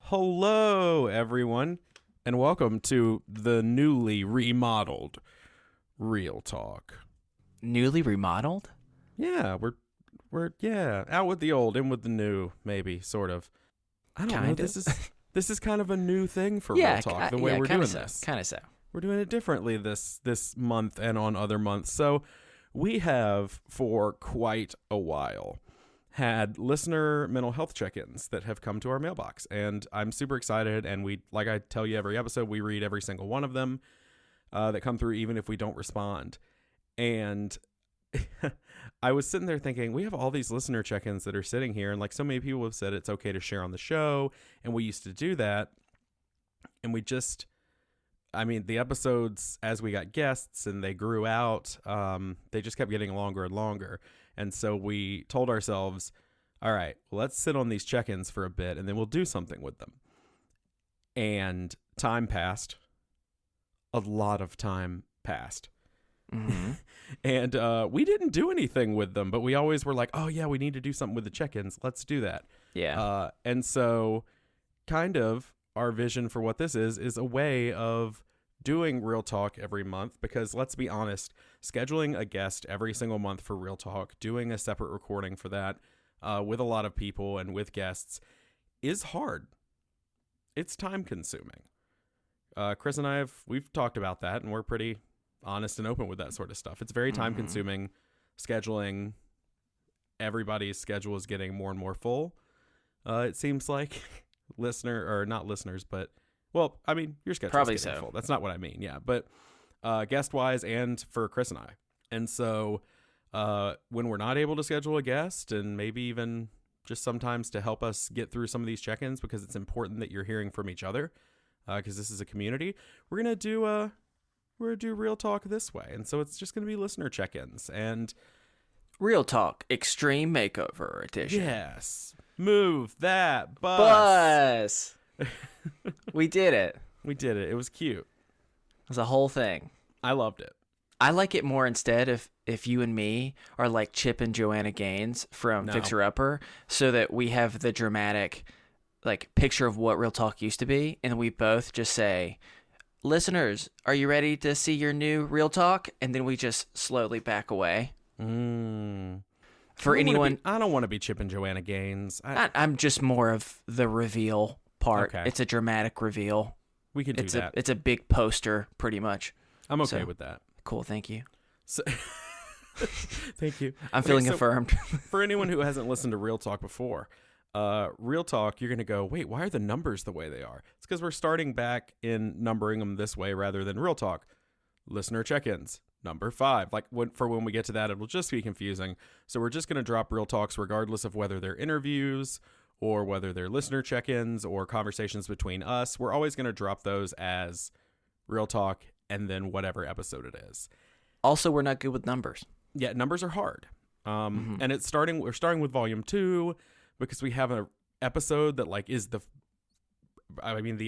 Hello, everyone, and welcome to the newly remodeled Real Talk. Newly remodeled? Yeah, we're out with the old, in with the new, maybe, sort of. I don't know. This is kind of a new thing for Real Talk. The way we're doing this, kind of so. We're doing it differently this month and on other months. So we have for quite a while had listener mental health check-ins that have come to our mailbox, and I'm super excited. And we, like I tell you every episode, we read every single one of them that come through, even if we don't respond. And I was sitting there thinking, we have all these listener check-ins that are sitting here, and like so many people have said it's okay to share on the show, and we used to do that, and we just, I mean, the episodes, as we got guests and they grew out, they just kept getting longer and longer. And so we told ourselves, all right, well, let's sit on these check-ins for a bit and then we'll do something with them. And time passed. A lot of time passed. Mm-hmm. And we didn't do anything with them, but we always were like, oh, yeah, we need to do something with the check-ins. Let's do that. Yeah. And so kind of our vision for what this is a way of doing Real Talk every month, because let's be honest, scheduling a guest every single month for Real Talk, doing a separate recording for that with a lot of people and with guests is hard. It's time consuming. Chris and I we've talked about that, and we're pretty honest and open with that sort of stuff. It's very time consuming scheduling. Everybody's schedule is getting more and more full. It seems like not listeners, but well, I mean, your schedule probably is getting so. full. That's not what I mean. Yeah, but guest wise and for Chris and I. And so when we're not able to schedule a guest, and maybe even just sometimes to help us get through some of these check-ins, because it's important that you're hearing from each other, because this is a community, we're gonna do Real Talk this way. And so it's just gonna be listener check-ins and Real Talk Extreme Makeover Edition. Yes, move that bus. We did it. We did it. It was cute. It was a whole thing. I loved it. I like it more instead if you and me are like Chip and Joanna Gaines from Fixer Upper, so that we have the dramatic like picture of what Real Talk used to be, and we both just say, listeners, are you ready to see your new Real Talk? And then we just slowly back away. For anyone, I don't want to be Chip and Joanna Gaines. I'm just more of the reveal part. Okay. It's a dramatic reveal. We can do that. It's a big poster, pretty much. I'm okay with that. Cool, thank you. So, thank you. I'm feeling affirmed. For anyone who hasn't listened to Real Talk before, Real Talk, you're going to go, wait, why are the numbers the way they are? It's because we're starting back in numbering them this way rather than Real Talk. Listener check-ins, number 5. Like when we get to that, it'll just be confusing. So we're just going to drop Real Talks regardless of whether they're interviews or whether they're listener check-ins or conversations between us. We're always going to drop those as Real Talk and then whatever episode it is. Also, we're not good with numbers. Yeah, numbers are hard. And we're starting with Volume 2 because we have an episode that like is the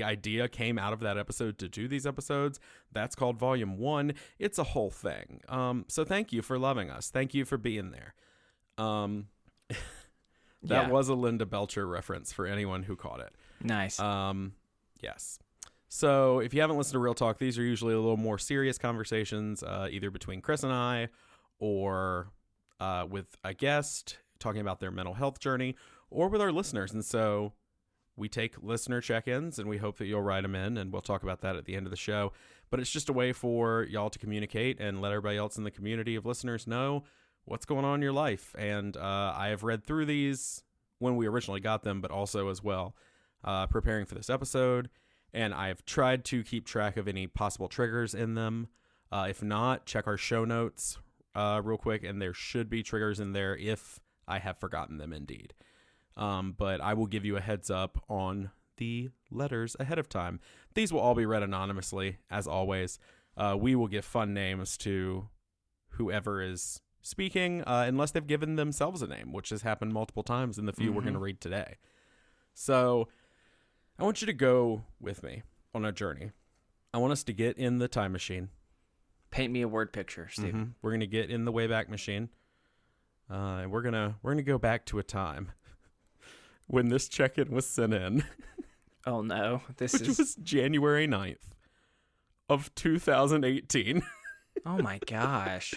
idea came out of that episode to do these episodes. That's called Volume 1. It's a whole thing. So thank you for loving us. Thank you for being there. That was a Linda Belcher reference for anyone who caught it. Nice. Yes. So if you haven't listened to Real Talk, these are usually a little more serious conversations, either between Chris and I or with a guest talking about their mental health journey, or with our listeners. And so we take listener check-ins, and we hope that you'll write them in, and we'll talk about that at the end of the show. But it's just a way for y'all to communicate and let everybody else in the community of listeners know what's going on in your life. And I have read through these when we originally got them, but also as well preparing for this episode. And I've tried to keep track of any possible triggers in them. If not, check our show notes real quick, and there should be triggers in there if I have forgotten them indeed. But I will give you a heads up on the letters ahead of time. These will all be read anonymously, as always. We will give fun names to whoever is speaking, unless they've given themselves a name, which has happened multiple times in the few we're going to read today. So I want you to go with me on a journey. I want us to get in the time machine. Paint me a word picture, Steve. We're going to get in the Wayback Machine. And we're gonna go back to a time when this check-in was sent in. Oh no, which was January 9th of 2018. Oh my gosh.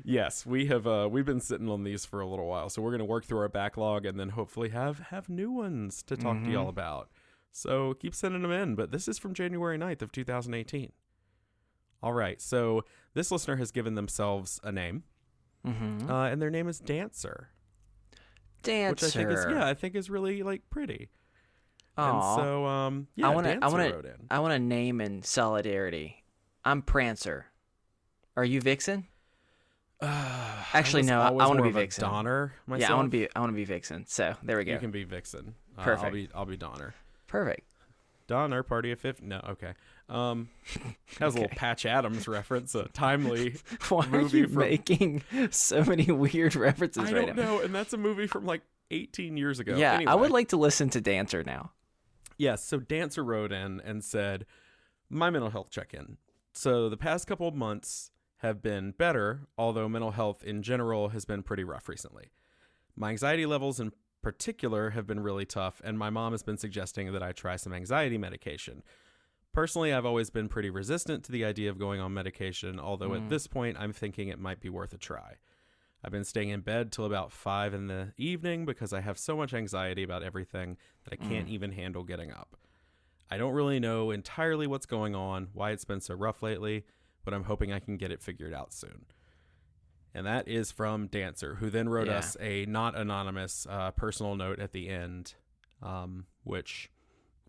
Yes, we've been sitting on these for a little while, so we're going to work through our backlog and then hopefully have new ones to talk to y'all about. So keep sending them in, but this is from January 9th of 2018. All right, so this listener has given themselves a name, and their name is Dancer. Dancer. Which I think is really like pretty. Aww. And so Dancer wrote in. I want a name in solidarity. I'm Prancer. Are you Vixen? Actually, no. I want to be Vixen. Donner myself. Yeah, I want to be Vixen. So there we go. You can be Vixen. Perfect. I'll be Donner. Perfect. Donner, party of 50. No, okay. That was a little Patch Adams reference, a timely Why movie. Are you making so many weird references I right don't now? know, and that's a movie from like 18 years ago. Yeah, anyway. I would like to listen to Dancer now. Yes, so Dancer wrote in and said, my mental health check-in. So the past couple of months have been better, although mental health in general has been pretty rough recently. My anxiety levels in particular have been really tough, and my mom has been suggesting that I try some anxiety medication. Personally, I've always been pretty resistant to the idea of going on medication, although at this point I'm thinking it might be worth a try. I've been staying in bed till about 5 in the evening because I have so much anxiety about everything that I can't even handle getting up. I don't really know entirely what's going on, why it's been so rough lately, but I'm hoping I can get it figured out soon. And that is from Dancer, who then wrote us a not anonymous personal note at the end, which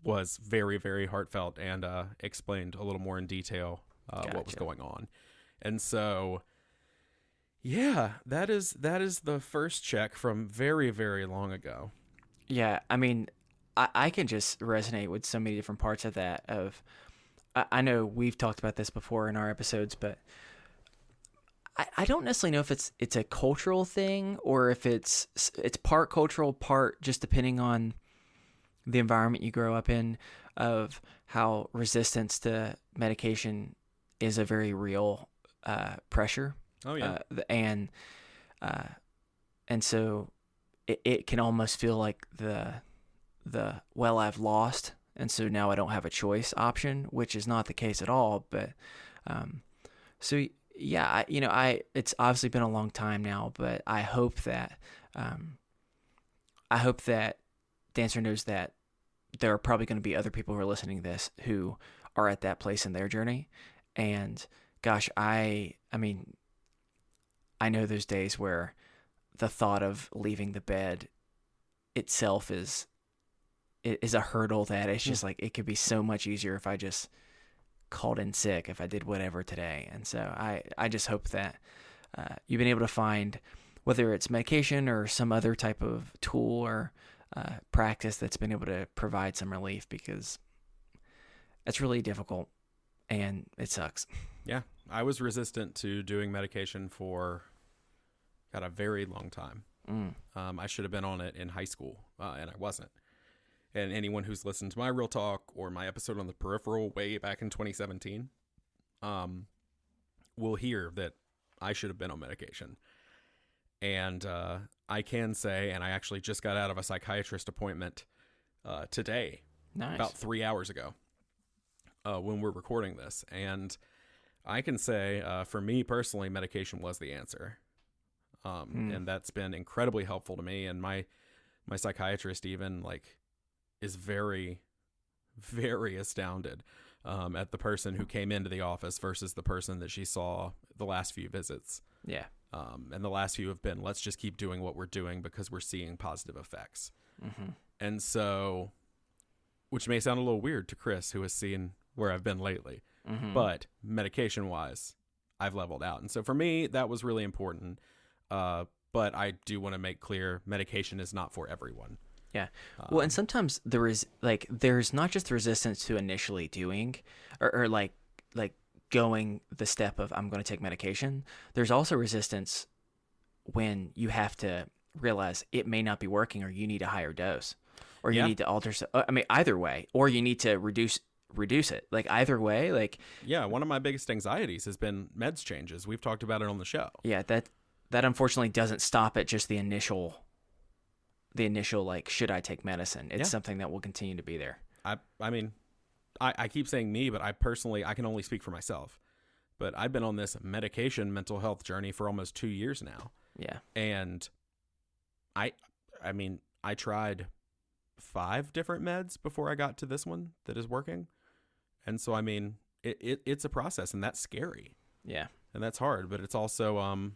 was very, very heartfelt and explained a little more in detail what was going on. And so, yeah, that is the first check from very, very long ago. Yeah, I mean, I can just resonate with so many different parts of that. I know we've talked about this before in our episodes, but I don't necessarily know if it's a cultural thing or if it's part cultural, part just depending on the environment you grow up in, of how resistance to medication is a very real pressure. Oh yeah, and so it can almost feel like the well, I've lost, and so now I don't have a choice option, which is not the case at all. But so yeah, it's obviously been a long time now, but I hope that Dancer knows that there are probably going to be other people who are listening to this who are at that place in their journey. And gosh, I mean, I know those days where the thought of leaving the bed itself is a hurdle that it's just like, it could be so much easier if I just called in sick, if I did whatever today. And so I just hope that you've been able to find, whether it's medication or some other type of tool or practice that's been able to provide some relief, because it's really difficult and it sucks. Yeah, I was resistant to doing medication for a very long time. I should have been on it in high school, and I wasn't. And anyone who's listened to my Real Talk or my episode on the Peripheral way back in 2017 will hear that I should have been on medication. And I can say, and I actually just got out of a psychiatrist appointment today, about 3 hours ago, when we're recording this. And I can say, for me personally, medication was the answer. And that's been incredibly helpful to me. And my psychiatrist even is very, very astounded at the person who came into the office versus the person that she saw the last few visits. Yeah. And the last few have been, let's just keep doing what we're doing because we're seeing positive effects. And so, which may sound a little weird to Chris, who has seen where I've been lately, but medication wise, I've leveled out. And so for me, that was really important. But I do want to make clear, medication is not for everyone. Yeah. Well, and sometimes there's not just the resistance to initially doing or going the step of, I'm going to take medication. There's also resistance when you have to realize it may not be working, or you need a higher dose, or you need to alter. Either way, or you need to reduce it. Either way, yeah. One of my biggest anxieties has been meds changes. We've talked about it on the show. Yeah. That unfortunately doesn't stop at just the initial should I take medicine? It's something that will continue to be there. I mean, I keep saying me, but I can only speak for myself. But I've been on this medication mental health journey for almost 2 years now. Yeah. And I mean, I tried 5 different meds before I got to this one that is working. And so, I mean, it's a process, and that's scary. Yeah. And that's hard, but it's also,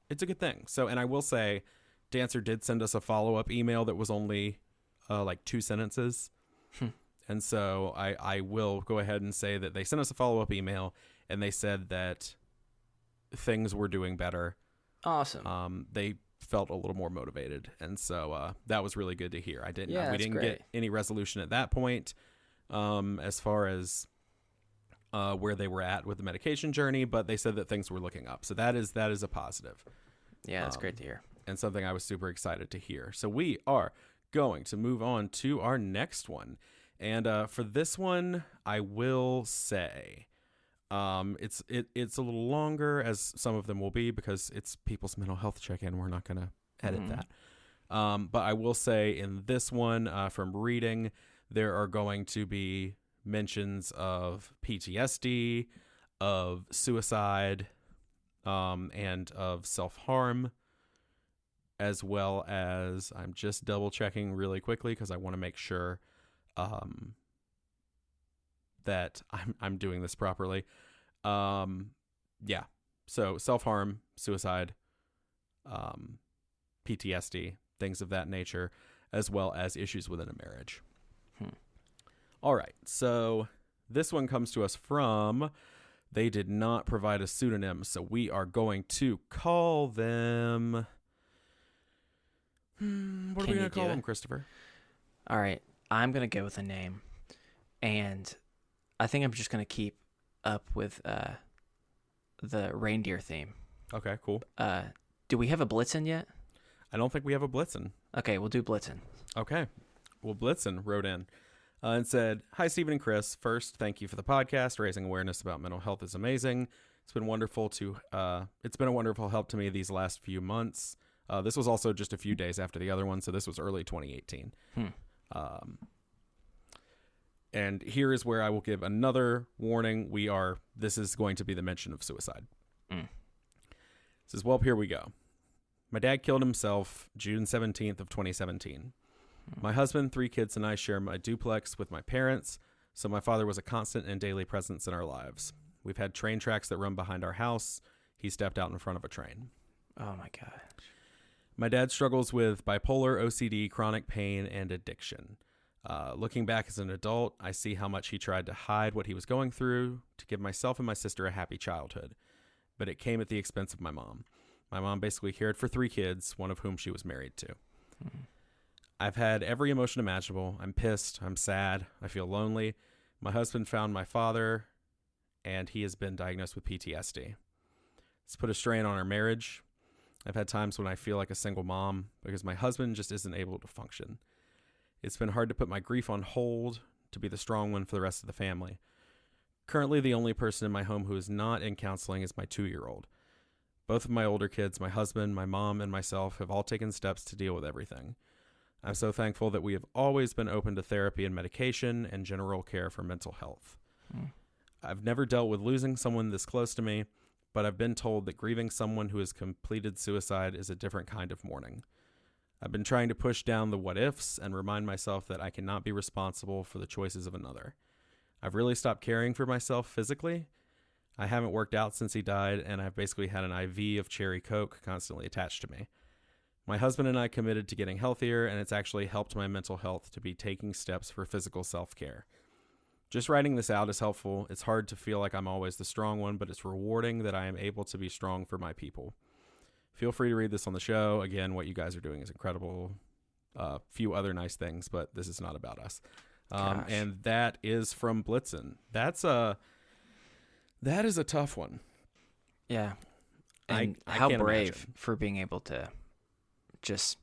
it's a good thing. So, and I will say, Dancer did send us a follow-up email that was only like 2 sentences. And so I will go ahead and say that they sent us a follow-up email, and they said that things were doing better. Awesome. They felt a little more motivated, and so that was really good to hear. We didn't get any resolution at that point as far as where they were at with the medication journey, but they said that things were looking up. So that is a positive. Yeah, that's great to hear. And something I was super excited to hear. So we are going to move on to our next one. And for this one, I will say it's a little longer, as some of them will be, because it's people's mental health check-in. We're not going to edit that. But I will say in this one, from reading, there are going to be mentions of PTSD, of suicide, and of self-harm, as well as, I'm just double checking really quickly because I want to make sure that I'm doing this properly. Yeah. So self-harm, suicide, PTSD, things of that nature, as well as issues within a marriage. All right. So this one comes to us from, they did not provide a pseudonym, so we are going to call them... what are we going to call them, Christopher? All right. I'm going to go with a name, and I think I'm just going to keep up with the reindeer theme. Okay, cool. Do we have a Blitzen yet? I don't think we have a Blitzen. Okay, we'll do Blitzen. Okay. Well, Blitzen wrote in and said, "Hi, Stephen and Chris. First, thank you for the podcast. Raising awareness about mental health is amazing. It's been wonderful it's been a wonderful help to me these last few months. This was also just a few days after the other one, so this was early 2018. And here is where I will give another warning. This is going to be the mention of suicide. It says, well, here we go. My dad killed himself June 17th of 2017. My husband, 3 kids, and I share my duplex with my parents, so my father was a constant and daily presence in our lives. We've had train tracks that run behind our house. He stepped out in front of a train. Oh, my gosh. My dad struggles with bipolar, OCD, chronic pain, and addiction. Looking back as an adult, I see how much he tried to hide what he was going through to give myself and my sister a happy childhood. But it came at the expense of my mom. My mom basically cared for 3 kids, one of whom she was married to. I've had every emotion imaginable. I'm pissed. I'm sad. I feel lonely. My husband found my father, and he has been diagnosed with PTSD. It's put a strain on our marriage. I've had times when I feel like a single mom because my husband just isn't able to function. It's been hard to put my grief on hold to be the strong one for the rest of the family. Currently, the only person in my home who is not in counseling is my 2-year-old. Both of my older kids, my husband, my mom, and myself have all taken steps to deal with everything. I'm so thankful that we have always been open to therapy and medication and general care for mental health. I've never dealt with losing someone this close to me, but I've been told that grieving someone who has completed suicide is a different kind of mourning. I've been trying to push down the what ifs and remind myself that I cannot be responsible for the choices of another. I've really stopped caring for myself physically. I haven't worked out since he died, and I've basically had an IV of cherry Coke constantly attached to me. My husband and I committed to getting healthier, and it's actually helped my mental health to be taking steps for physical self-care. Just writing this out is helpful. It's hard to feel like I'm always the strong one, but it's rewarding that I am able to be strong for my people. Feel free to read this on the show. Again, what you guys are doing is incredible. A few other nice things, but this is not about us. And that is from Blitzen. That is a tough one. Yeah. And I how can't brave imagine. for being able to just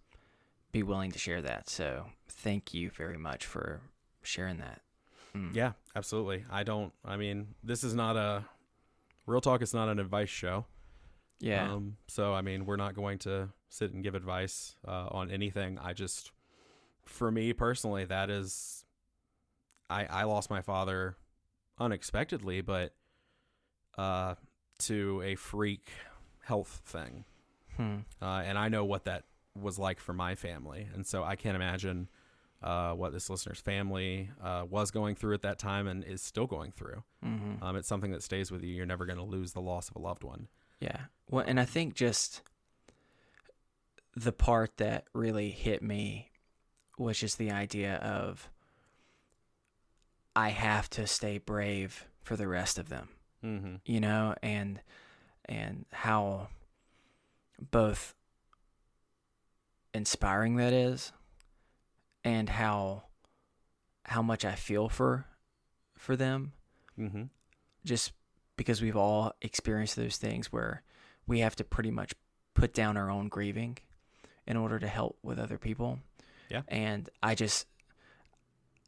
be willing to share that. So thank you very much for sharing that. Yeah, absolutely. This is not Real Talk is not an advice show. Yeah. So, we're not going to sit and give advice on anything. For me personally, I lost my father unexpectedly, but to a freak health thing. And I know what that was like for my family. And so I can't imagine what this listener's family was going through at that time and is still going through. It's something that stays with you. You're never going to lose the loss of a loved one. Yeah. Well, and I think just the part that really hit me was just the idea of I have to stay brave for the rest of them, you know, and how both inspiring that is, and how much I feel for them, just because we've all experienced those things where we have to pretty much put down our own grieving in order to help with other people. Yeah. And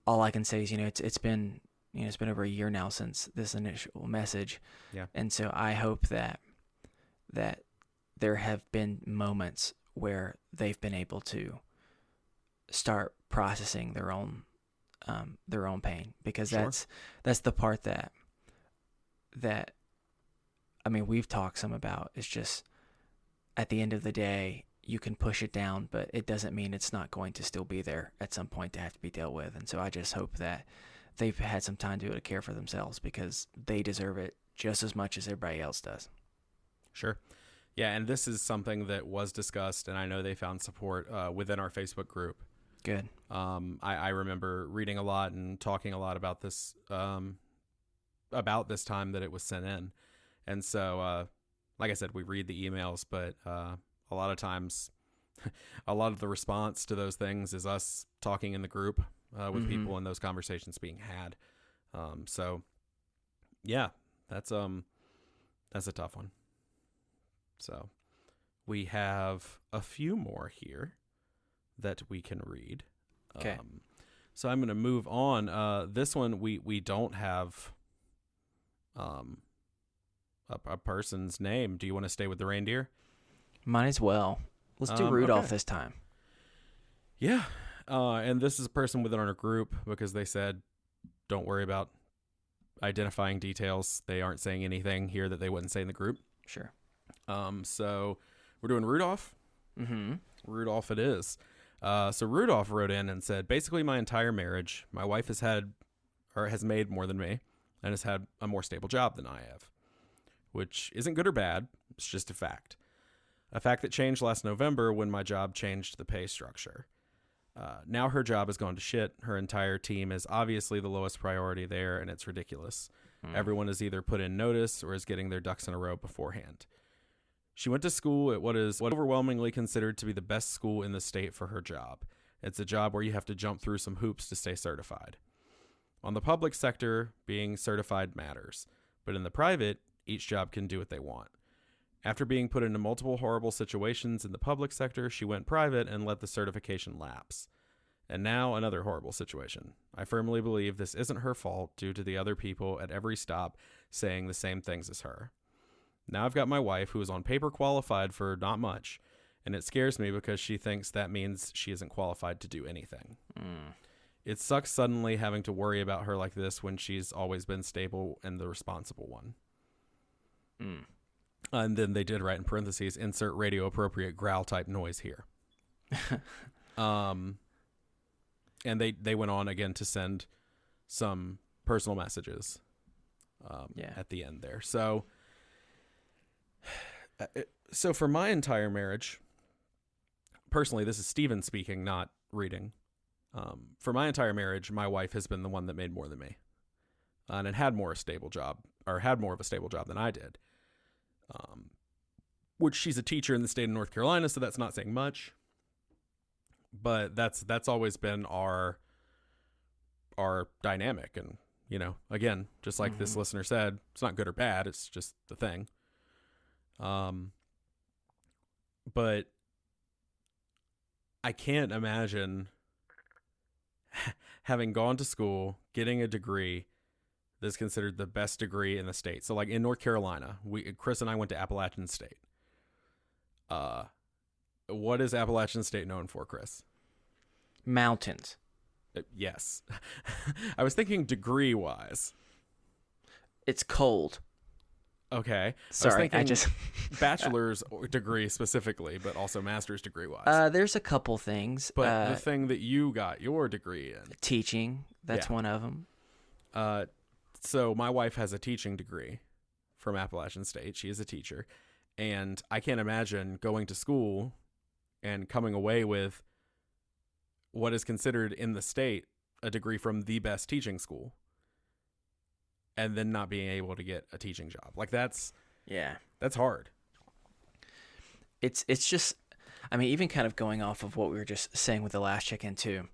all I can say is, it's been over a year now since this initial message. Yeah. And so I hope that there have been moments where they've been able to start processing their own pain, because Sure. that's the part that I mean, we've talked some about. It's just at the end of the day, you can push it down, but it doesn't mean it's not going to still be there at some point to have to be dealt with. And so I just hope that they've had some time to be able to care for themselves, because they deserve it just as much as everybody else does. Sure. Yeah, and this is something that was discussed, and I know they found support within our Facebook group. Good. I remember reading a lot and talking a lot about this time that it was sent in. And so, like I said, we read the emails, but a lot of times, a lot of the response to those things is us talking in the group with people and those conversations being had. So, yeah, that's a tough one. So we have a few more here that we can read. Okay. So I'm going to move on. This one, we don't have a person's name. Do you want to stay with the reindeer? Might as well. Let's do Rudolph okay. this time. Yeah. And this is a person within our group, because they said, don't worry about identifying details. They aren't saying anything here that they wouldn't say in the group. Sure. So we're doing Rudolph. Rudolph it is. So Rudolph wrote in and said, basically my entire marriage, my wife has made more than me and has had a more stable job than I have, which isn't good or bad. It's just a fact. A fact that changed last November when my job changed the pay structure. Now her job has gone to shit. Her entire team is obviously the lowest priority there, and it's ridiculous. Everyone is either put in notice or is getting their ducks in a row beforehand. She went to school at what is overwhelmingly considered to be the best school in the state for her job. It's a job where you have to jump through some hoops to stay certified. On the public sector, being certified matters, but in the private, each job can do what they want. After being put into multiple horrible situations in the public sector, she went private and let the certification lapse. And now another horrible situation. I firmly believe this isn't her fault due to the other people at every stop saying the same things as her. Now I've got my wife, who is on paper qualified for not much, and it scares me because she thinks that means she isn't qualified to do anything. It sucks suddenly having to worry about her like this when she's always been stable and the responsible one. And then they did write in parentheses, insert radio appropriate growl type noise here. And they went on again to send some personal messages at the end there. So for my entire marriage, personally, this is Steven speaking, not reading. For my entire marriage, my wife has been the one that made more than me, and had more of a stable job than I did. Which she's a teacher in the state of North Carolina, so that's not saying much. But that's always been our dynamic, and again, just like this listener said, it's not good or bad, it's just the thing. But I can't imagine having gone to school, getting a degree that's considered the best degree in the state. So like in North Carolina, Chris and I went to Appalachian State. What is Appalachian State known for, Chris? Mountains. Yes. I was thinking degree-wise. It's cold. Okay. Sorry, I was thinking bachelor's degree specifically, but also master's degree-wise. There's a couple things. But the thing that you got your degree in. Teaching. That's one of them. So my wife has a teaching degree from Appalachian State. She is a teacher. And I can't imagine going to school and coming away with what is considered in the state a degree from the best teaching school and then not being able to get a teaching job. Like that's hard. It's just, I mean, even kind of going off of what we were just saying with the last check-in too,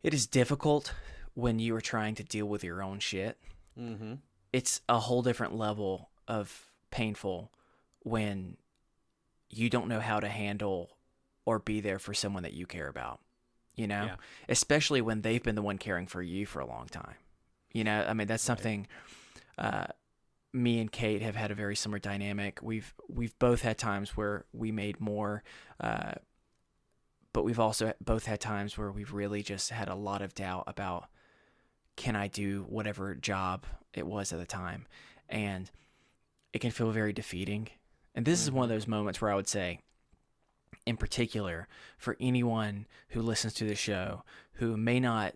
it is difficult when you are trying to deal with your own shit. Mm-hmm. It's a whole different level of painful when you don't know how to handle or be there for someone that you care about, you know, especially when they've been the one caring for you for a long time. You know, I mean, that's something, me and Kate have had a very similar dynamic. We've both had times where we made more, but we've also both had times where we've really just had a lot of doubt about, can I do whatever job it was at the time? And it can feel very defeating. And this is one of those moments where I would say, in particular, for anyone who listens to the show who may not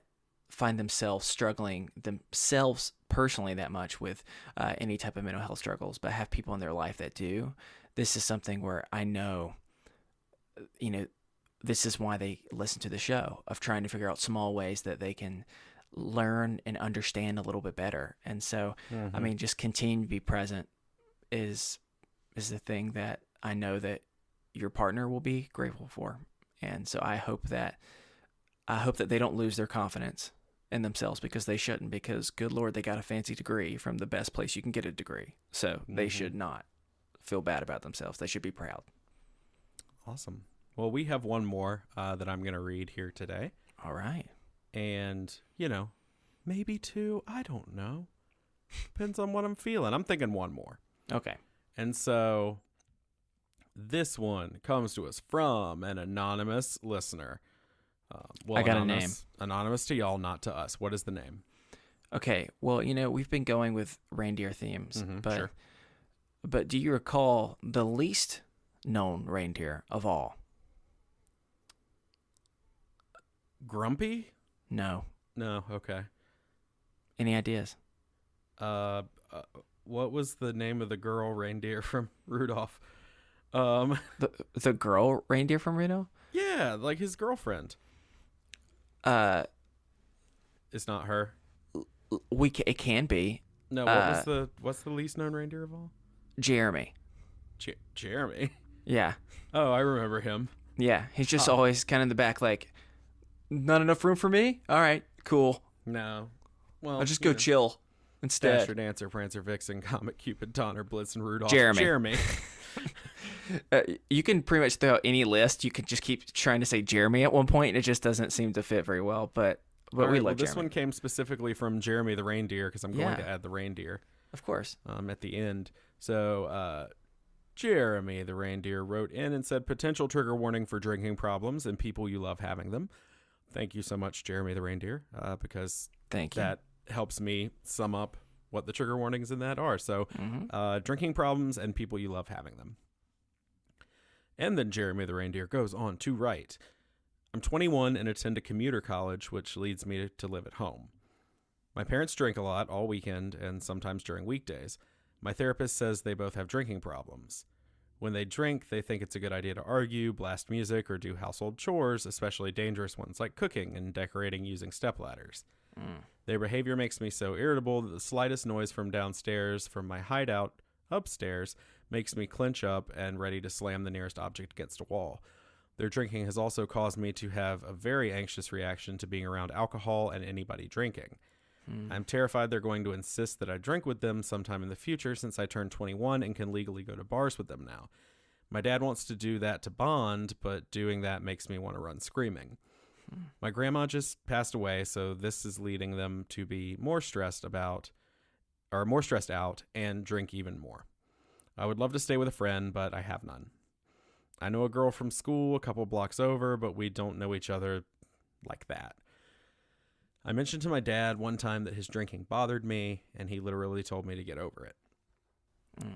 find themselves struggling themselves personally that much with any type of mental health struggles, but have people in their life that do, this is something where I know, you know, this is why they listen to the show, of trying to figure out small ways that they can learn and understand a little bit better. And so, I mean, just continue to be present is the thing that I know that your partner will be grateful for. And so I hope that they don't lose their confidence in themselves, because they shouldn't, because good Lord, they got a fancy degree from the best place you can get a degree. So they should not feel bad about themselves. They should be proud. Awesome. Well, we have one more that I'm going to read here today. All right. And, you know, maybe two. I don't know. Depends on what I'm feeling. I'm thinking one more. Okay. And so this one comes to us from an anonymous listener. I got a name. Anonymous to y'all, not to us. What is the name? Okay. Well, you know, we've been going with reindeer themes, sure. But do you recall the least known reindeer of all? Grumpy? No. Okay. Any ideas? What was the name of the girl reindeer from Rudolph? The girl reindeer from Reno? Yeah, like his girlfriend. It's not her. It can be. No, what's the least known reindeer of all? Jeremy. Jeremy? Yeah. Oh, I remember him. Yeah, he's just always kind of in the back, like, not enough room for me? All right, cool. No. Well, I'll just go chill instead. Dasher, Dancer, Prancer, Vixen, Comet, Cupid, Donner, Blitzen, Rudolph. Jeremy. You can pretty much throw out any list. You could just keep trying to say Jeremy at one point, and it just doesn't seem to fit very well. But right, we love this Jeremy. one came specifically from Jeremy the reindeer, because I'm going to add the reindeer. Of course. At the end. So, Jeremy the reindeer wrote in and said, potential trigger warning for drinking problems and people you love having them. Thank you so much, Jeremy the reindeer, because that helps me sum up what the trigger warnings in that are. So, drinking problems and people you love having them. And then Jeremy the reindeer goes on to write, I'm 21 and attend a commuter college, which leads me to live at home. My parents drink a lot all weekend and sometimes during weekdays. My therapist says they both have drinking problems. When they drink, they think it's a good idea to argue, blast music, or do household chores, especially dangerous ones like cooking and decorating using stepladders. Their behavior makes me so irritable that the slightest noise from downstairs, from my hideout upstairs, makes me clench up and ready to slam the nearest object against a wall. Their drinking has also caused me to have a very anxious reaction to being around alcohol and anybody drinking. I'm terrified they're going to insist that I drink with them sometime in the future, since I turned 21 and can legally go to bars with them now. My dad wants to do that to bond, but doing that makes me want to run screaming. My grandma just passed away, so this is leading them to be more stressed out and drink even more. I would love to stay with a friend, but I have none. I know a girl from school a couple blocks over, but we don't know each other like that. I mentioned to my dad one time that his drinking bothered me, and he literally told me to get over it.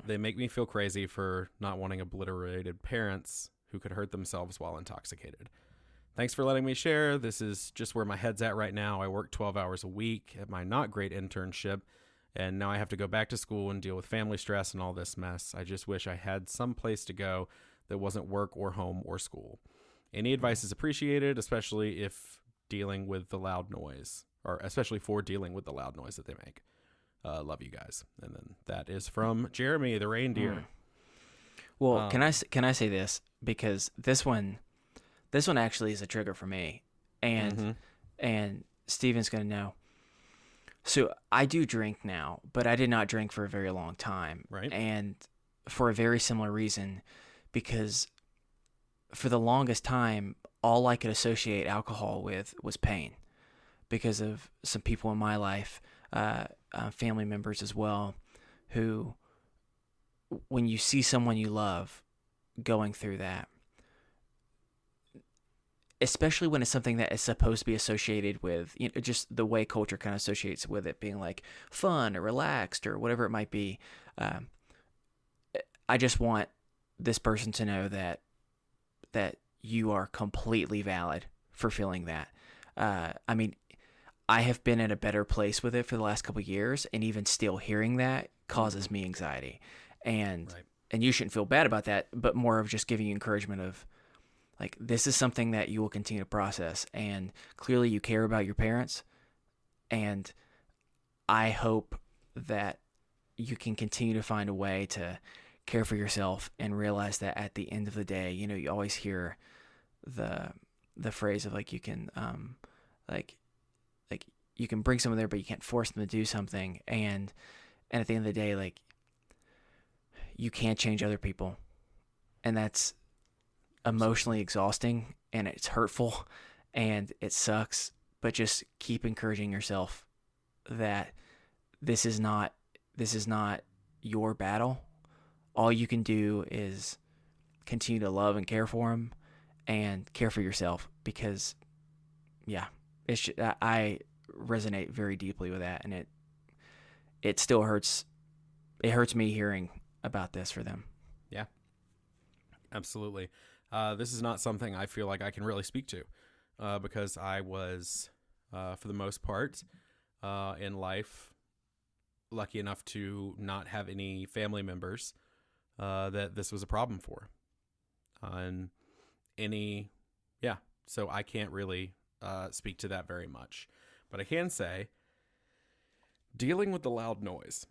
They make me feel crazy for not wanting obliterated parents who could hurt themselves while intoxicated. Thanks for letting me share. This is just where my head's at right now. I work 12 hours a week at my not great internship, and now I have to go back to school and deal with family stress and all this mess. I just wish I had some place to go that wasn't work or home or school. Any advice is appreciated, especially if dealing with the loud noise, or especially for dealing with the loud noise that they make. Love you guys. And then that is from Jeremy, the reindeer. Well, can I say this, because this one actually is a trigger for me, and Steven's gonna know. So I do drink now, but I did not drink for a very long time, right? And for a very similar reason, because for the longest time, all I could associate alcohol with was pain, because of some people in my life, family members as well, who, when you see someone you love going through that, especially when it's something that is supposed to be associated with, just the way culture kind of associates with it being like fun or relaxed or whatever it might be. I just want this person to know that you are completely valid for feeling that. I mean, I have been in a better place with it for the last couple of years, and even still hearing that causes me anxiety. And you shouldn't feel bad about that, but more of just giving you encouragement of, like, this is something that you will continue to process, and clearly you care about your parents, and I hope that you can continue to find a way to care for yourself and realize that at the end of the day, you always hear the phrase of, like, you can you can bring someone there, but you can't force them to do something, and at the end of the day, like, you can't change other people, and that's emotionally exhausting, and it's hurtful, and it sucks, but just keep encouraging yourself that this is not your battle. All you can do is continue to love and care for them and care for yourself, because I resonate very deeply with that, and it still hurts. It hurts me hearing about this for them. Yeah, absolutely. This is not something I feel like I can really speak to, because I was, for the most part, in life, lucky enough to not have any family members that this was a problem for. So I can't really speak to that very much. But I can say, dealing with the loud noise,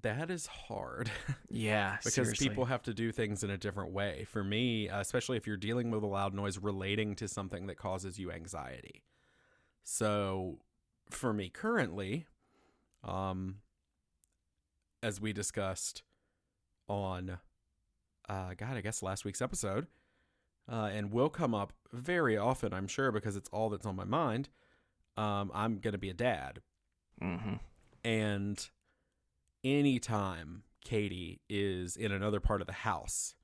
that is hard. Yeah, because seriously. People have to do things in a different way. For me, especially if you're dealing with a loud noise relating to something that causes you anxiety. So for me currently, as we discussed on, I guess last week's episode, and will come up very often, I'm sure, because it's all that's on my mind, I'm going to be a dad. Mm-hmm. And anytime Katie is in another part of the house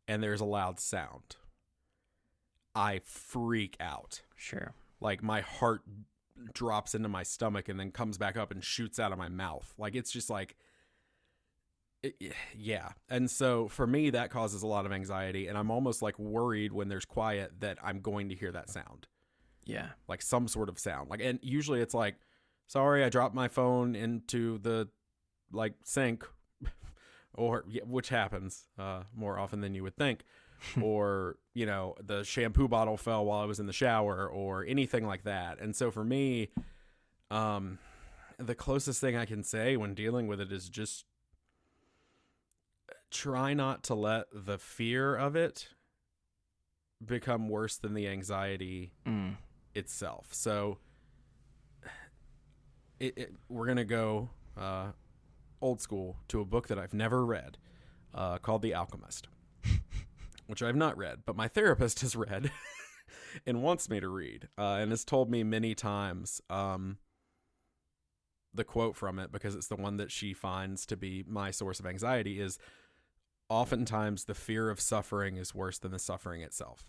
and there's a loud sound, I freak out. Sure. Like, my heart drops into my stomach and then comes back up and shoots out of my mouth. Like, it's just like, yeah. And so for me, that causes a lot of anxiety, and I'm almost like worried when there's quiet that I'm going to hear that sound. Yeah. Like some sort of sound. Like, and usually it's like, sorry, I dropped my phone into the sink, or which happens more often than you would think, or the shampoo bottle fell while I was in the shower, or anything like that. And so for me, the closest thing I can say when dealing with it is just try not to let the fear of it become worse than the anxiety itself. So we're gonna go old school to a book that I've never read, called The Alchemist, which I've not read, but my therapist has read and wants me to read, and has told me many times the quote from it, because it's the one that she finds to be my source of anxiety, is oftentimes the fear of suffering is worse than the suffering itself.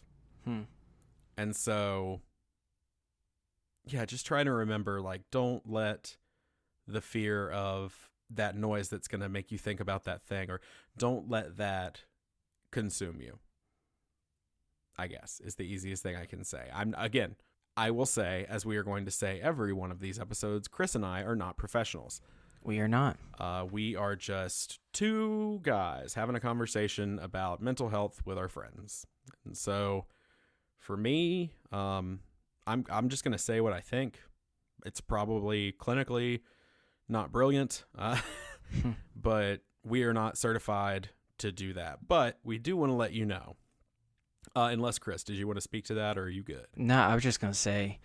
And so, yeah, just try to remember, like, don't let the fear of that noise that's going to make you think about that thing, or don't let that consume you, I guess, is the easiest thing I can say. I will say, as we are going to say every one of these episodes, Chris and I are not professionals. We are not. We are just two guys having a conversation about mental health with our friends. And so for me, I'm just going to say what I think. It's probably clinically not brilliant, but we are not certified to do that. But we do want to let you know. Unless, Chris, did you want to speak to that, or are you good? No, I was just going to say,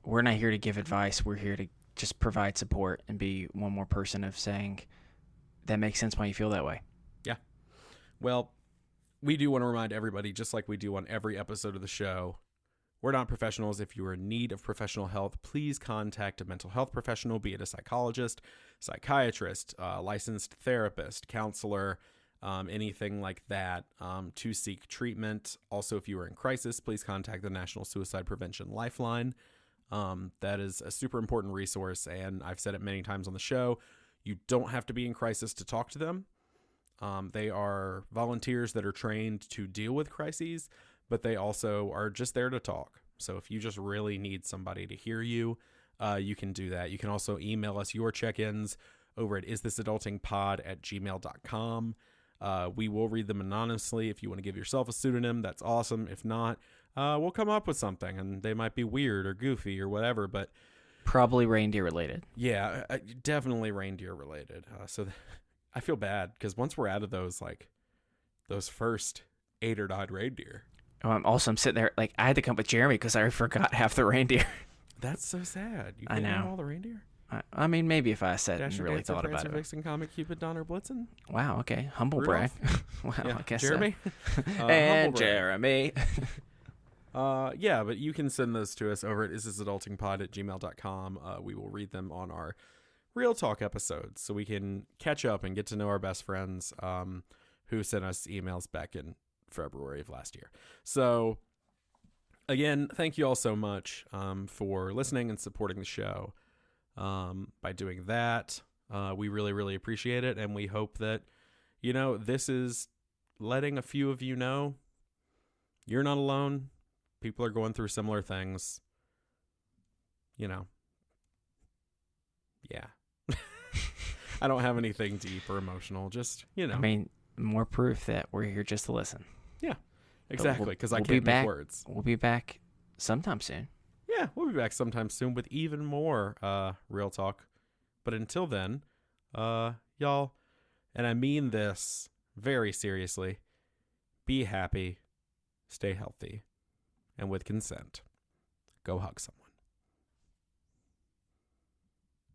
we're not here to give advice. We're here to just provide support and be one more person of saying that makes sense why you feel that way. Yeah. Well, we do want to remind everybody, just like we do on every episode of the show, we're not professionals. If you are in need of professional help, please contact a mental health professional, be it a psychologist, psychiatrist, licensed therapist, counselor, anything like that, to seek treatment. Also, if you are in crisis, please contact the National Suicide Prevention Lifeline. That is a super important resource, and I've said it many times on the show. You don't have to be in crisis to talk to them. They are volunteers that are trained to deal with crises, but they also are just there to talk. So if you just really need somebody to hear you, you can do that. You can also email us your check-ins over at isthisadultingpod@gmail.com. We will read them anonymously. If you want to give yourself a pseudonym, that's awesome. If not, we'll come up with something, and they might be weird or goofy or whatever, but probably reindeer related. Yeah, definitely reindeer related. I feel bad because once we're out of those first 8 or 9 reindeer. I'm sitting there, like, I had to come with Jeremy because I forgot half the reindeer. That's so sad. You I know all the reindeer. I mean, maybe if I sat Dasher, and really Dancer, thought about Prancer, it. Vixen, Comet, Cupid, Donner, Blitzen. Wow. Okay. Humble Rudolph. brag. Wow. Yeah. I guess Jeremy. So. And Jeremy. Yeah, but you can send those to us over at isthisadultingpod@gmail.com. We will read them on our Real Talk episodes, so we can catch up and get to know our best friends who sent us emails back in February of last year. So, again, thank you all so much for listening and supporting the show. By doing that, we really, really appreciate it, and we hope that, this is letting a few of you know you're not alone. People are going through similar things. Yeah. I don't have anything deep or emotional, just, I mean, more proof that we're here just to listen. Yeah, exactly, because I can't be back, make words. We'll be back sometime soon. Yeah, we'll be back sometime soon with even more Real Talk. But until then, y'all, and I mean this very seriously, be happy, stay healthy, and with consent, go hug someone.